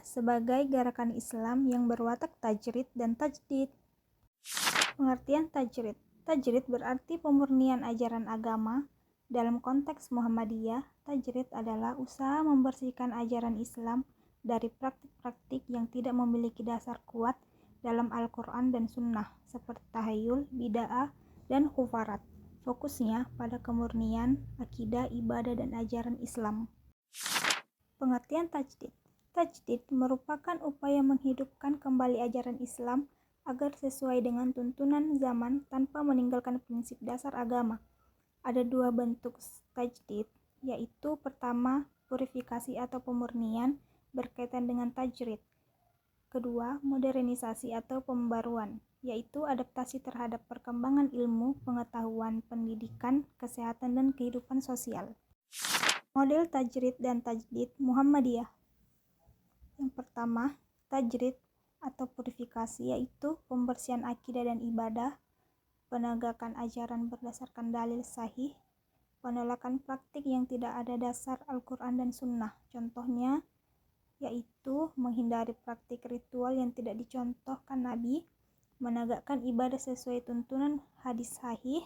sebagai gerakan Islam yang berwatak tajrid dan tajdid. Pengertian tajrid. Tajrid berarti pemurnian ajaran agama. Dalam konteks Muhammadiyah, tajrid adalah usaha membersihkan ajaran Islam dari praktik-praktik yang tidak memiliki dasar kuat dalam Al-Quran dan Sunnah, seperti tahayul, bid'ah, dan khufarat. Fokusnya pada kemurnian, akidah, ibadah, dan ajaran Islam. Pengertian tajdid. Tajdid merupakan upaya menghidupkan kembali ajaran Islam agar sesuai dengan tuntunan zaman tanpa meninggalkan prinsip dasar agama. Ada dua bentuk tajdid, yaitu pertama, purifikasi atau pemurnian berkaitan dengan tajrid. Kedua, modernisasi atau pembaruan, yaitu adaptasi terhadap perkembangan ilmu, pengetahuan, pendidikan, kesehatan, dan kehidupan sosial. Model tajrid dan tajdid Muhammadiyah. Yang pertama, tajrid atau purifikasi, yaitu pembersihan akidah dan ibadah, penegakan ajaran berdasarkan dalil sahih, penolakan praktik yang tidak ada dasar Al-Quran dan Sunnah. Contohnya yaitu menghindari praktik ritual yang tidak dicontohkan Nabi, menegakkan ibadah sesuai tuntunan hadis sahih.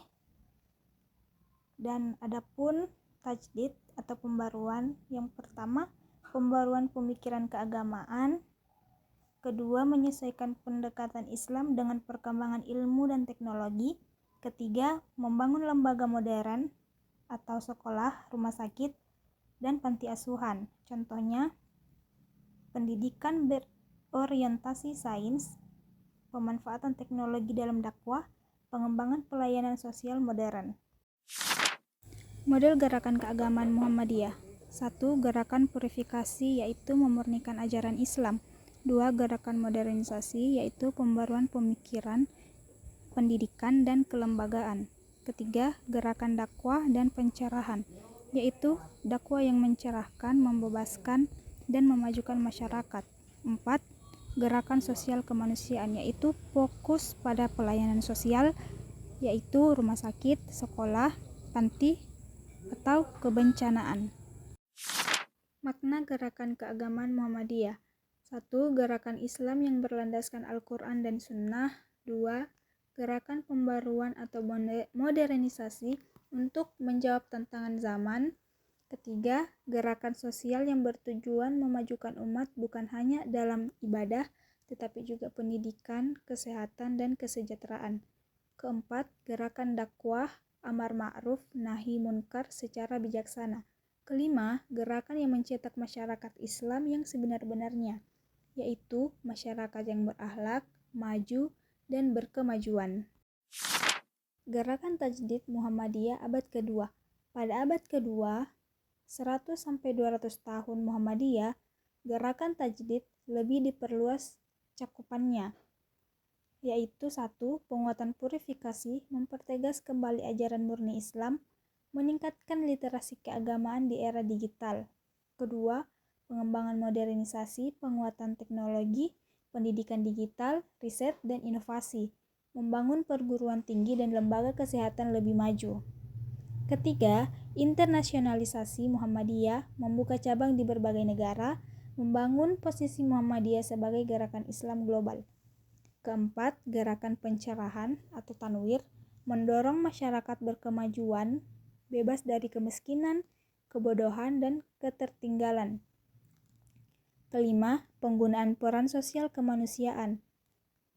Dan adapun tajdid atau pembaruan, yang pertama, pembaruan pemikiran keagamaan. Kedua, menyesuaikan pendekatan Islam dengan perkembangan ilmu dan teknologi. Ketiga, membangun lembaga modern atau sekolah, rumah sakit, dan panti asuhan. Contohnya, pendidikan berorientasi sains, pemanfaatan teknologi dalam dakwah, pengembangan pelayanan sosial modern. Model gerakan keagamaan Muhammadiyah. 1. Gerakan purifikasi, yaitu memurnikan ajaran Islam. 2. Gerakan modernisasi, yaitu pembaruan pemikiran, pendidikan, dan kelembagaan. Ketiga, gerakan dakwah dan pencerahan, yaitu dakwah yang mencerahkan, membebaskan, dan memajukan masyarakat. 4. Gerakan sosial kemanusiaan, yaitu fokus pada pelayanan sosial, yaitu rumah sakit, sekolah, panti, atau kebencanaan. Makna gerakan keagamaan Muhammadiyah. 1. Gerakan Islam yang berlandaskan Al-Quran dan Sunnah. 2. Gerakan pembaruan atau modernisasi untuk menjawab tantangan zaman. Ketiga, gerakan sosial yang bertujuan memajukan umat bukan hanya dalam ibadah, tetapi juga pendidikan, kesehatan, dan kesejahteraan. Keempat, gerakan dakwah, amar ma'ruf, nahi munkar secara bijaksana. Kelima, gerakan yang mencetak masyarakat Islam yang sebenar-benarnya, yaitu masyarakat yang berakhlak, maju, dan berkemajuan. Gerakan tajdid Muhammadiyah abad kedua. Pada abad kedua, 100-200 tahun Muhammadiyah, gerakan tajdid lebih diperluas cakupannya, yaitu 1. Penguatan purifikasi, mempertegas kembali ajaran murni Islam, meningkatkan literasi keagamaan di era digital. Kedua, pengembangan modernisasi, penguatan teknologi, pendidikan digital, riset, dan inovasi, membangun perguruan tinggi dan lembaga kesehatan lebih maju. Ketiga, internasionalisasi Muhammadiyah, membuka cabang di berbagai negara, membangun posisi Muhammadiyah sebagai gerakan Islam global. Keempat, gerakan pencerahan atau tanwir, mendorong masyarakat berkemajuan, bebas dari kemiskinan, kebodohan, dan ketertinggalan. Kelima, penggunaan peran sosial kemanusiaan,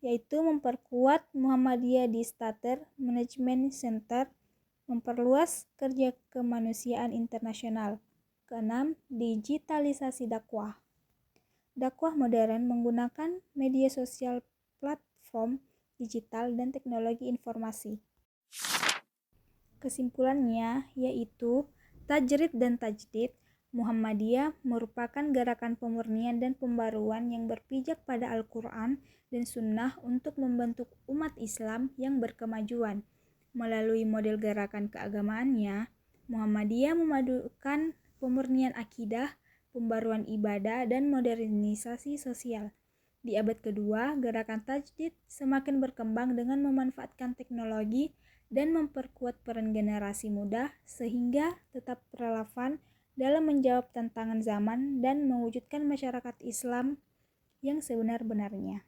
yaitu memperkuat Muhammadiyah di Starter Management Center, memperluas kerja kemanusiaan internasional. Keenam, digitalisasi dakwah. Dakwah modern menggunakan media sosial, platform digital, dan teknologi informasi. Kesimpulannya yaitu tajrid dan tajdid Muhammadiyah merupakan gerakan pemurnian dan pembaruan yang berpijak pada Al-Quran dan Sunnah untuk membentuk umat Islam yang berkemajuan. Melalui model gerakan keagamaannya, Muhammadiyah memadukan pemurnian akidah, pembaruan ibadah, dan modernisasi sosial. Di abad kedua, gerakan tajdid semakin berkembang dengan memanfaatkan teknologi dan memperkuat peran generasi muda sehingga tetap relevan dalam menjawab tantangan zaman dan mewujudkan masyarakat Islam yang sebenar-benarnya.